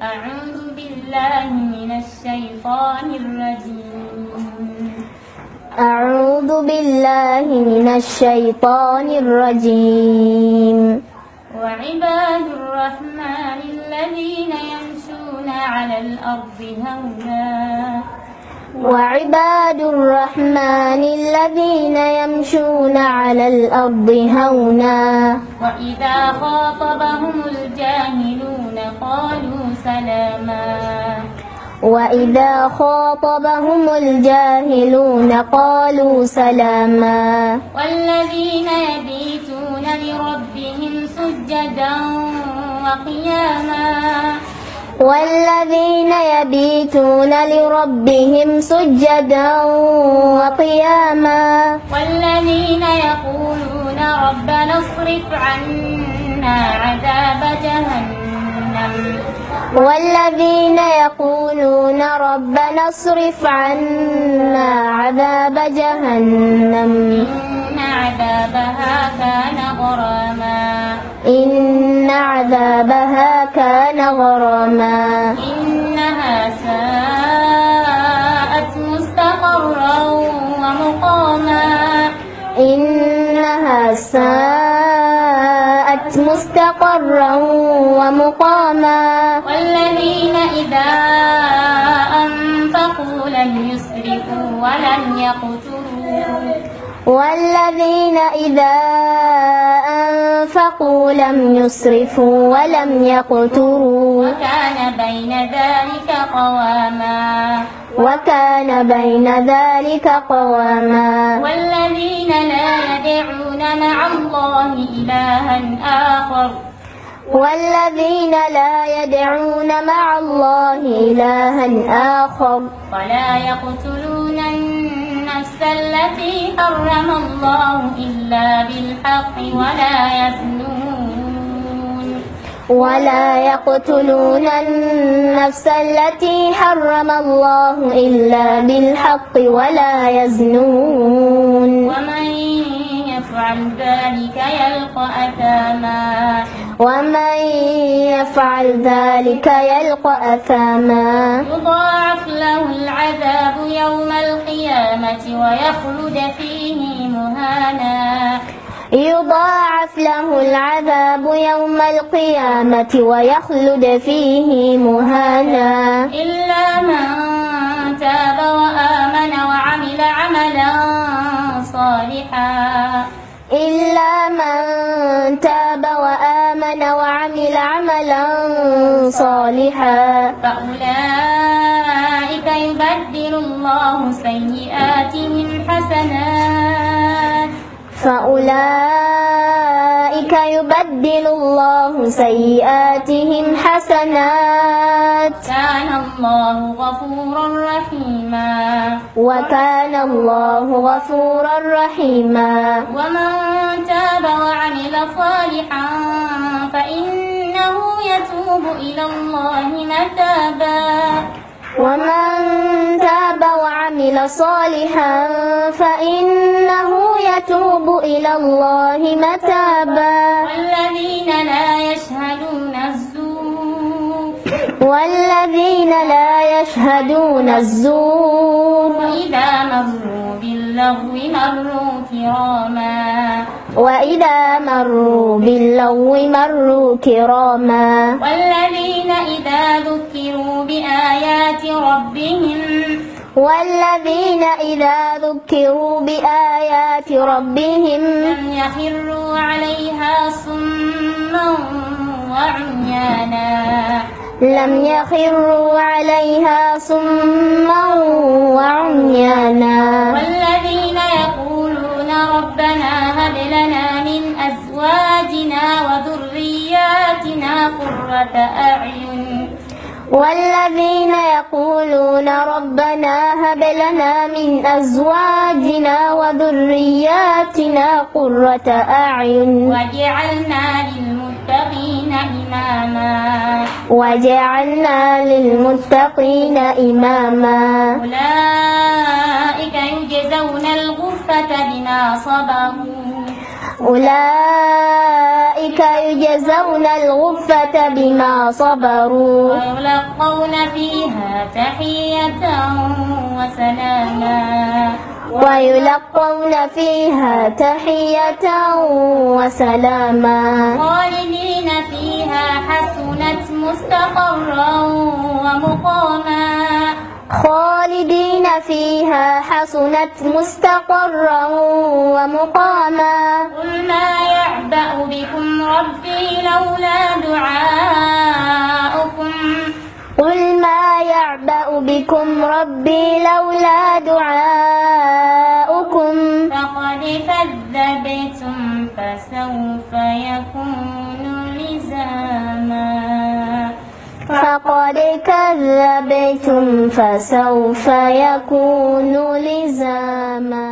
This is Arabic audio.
أعوذ بالله من الشيطان الرجيم. أعوذ بالله من الشيطان الرجيم. وعباد الرحمن الذين يمشون على الأرض هونا وعباد الرحمن الذين يمشون على الأرض هونا وإذا خاطبهم الجاهلون قالوا سلاما وإذا خاطبهم الجاهلون قالوا سلاما والذين يبيتون لربهم سجدا وقياما والذين يبيتون لربهم سجدا وقياما والذين يقولون ربنا اصرف عنا عذاب جهنم والذين يقولون ربنا اصرف عنا عذاب جهنم إن عذابها كان غراما إن عذابها كان غراما إنها ساءت مستقرا ومقاما إنها ساءت مستقرا ومقاما والذين إذا أنفقوا لم يسرفوا ولم يقتروا والذين إذا أنفقوا لم يسرفوا ولم يقتروا وكان بين ذلك قواما وكان بين ذلك قواما والذين لا يدعون مع الله إلها آخر والذين لا يدعون مع الله إلها آخر ولا يقتلون النفس التي حرم الله إلا بالحق ولا يقتلون النفس التي حرم الله إلا بالحق ولا يزنون ومن يفعل ذلك يلقى أثاما ومن يفعل ذلك يلقى أثاما يضاعف له العذاب يوم القيامة ويخلد فيه مهانا يضاعف له العذاب يوم القيامة ويخلد فيه مهانا إلا من تاب وآمن وعمل عملا صالحا إلا من تاب وآمن وعمل عملا صالحا فأولئك يبدل الله سيئاتهم حسنات فأولئك يبدل الله سيئاتهم حسنات كان الله غفورا رحيما وكان الله غفورا رحيما ومن تاب وعمل صالحا فإنه يتوب إلى الله متابا ومن تاب وعمل صالحا فإنه يتوب إلى الله متابا والذين لا يشهدون الزور والذين لا يشهدون الزور وإذا مروا باللغو مروا كراما وإذا مروا باللغو مروا كراما والذين إذا ذكروا بآيات ربهم لم يخروا عليها صما وعميانا والذين يقولون ربنا هب لنا من أزواجنا وذرياتنا قرة أعين والذين يقولون ربنا هب لنا من أزواجنا وذرياتنا قرة أعين وجعلنا للمتقين إماما أولئك يجزون الغرفة بما صبروا أولئك يجزون الغرفة بما صبروا ويلقون فيها تحية وسلاما ويلقون فيها تحية وسلاما خالدين فيها حسنت مستقرا ومقاما خالدين فيها حسنت مستقرا ومقاما قل ما يعبأ بكم ربي لولا دعاؤكم قل ما يعبأ بكم ربي لولا دعاؤكم فقد كذبتم فسوف يكون لزاما فقد كذبتم فسوف يكون لزاما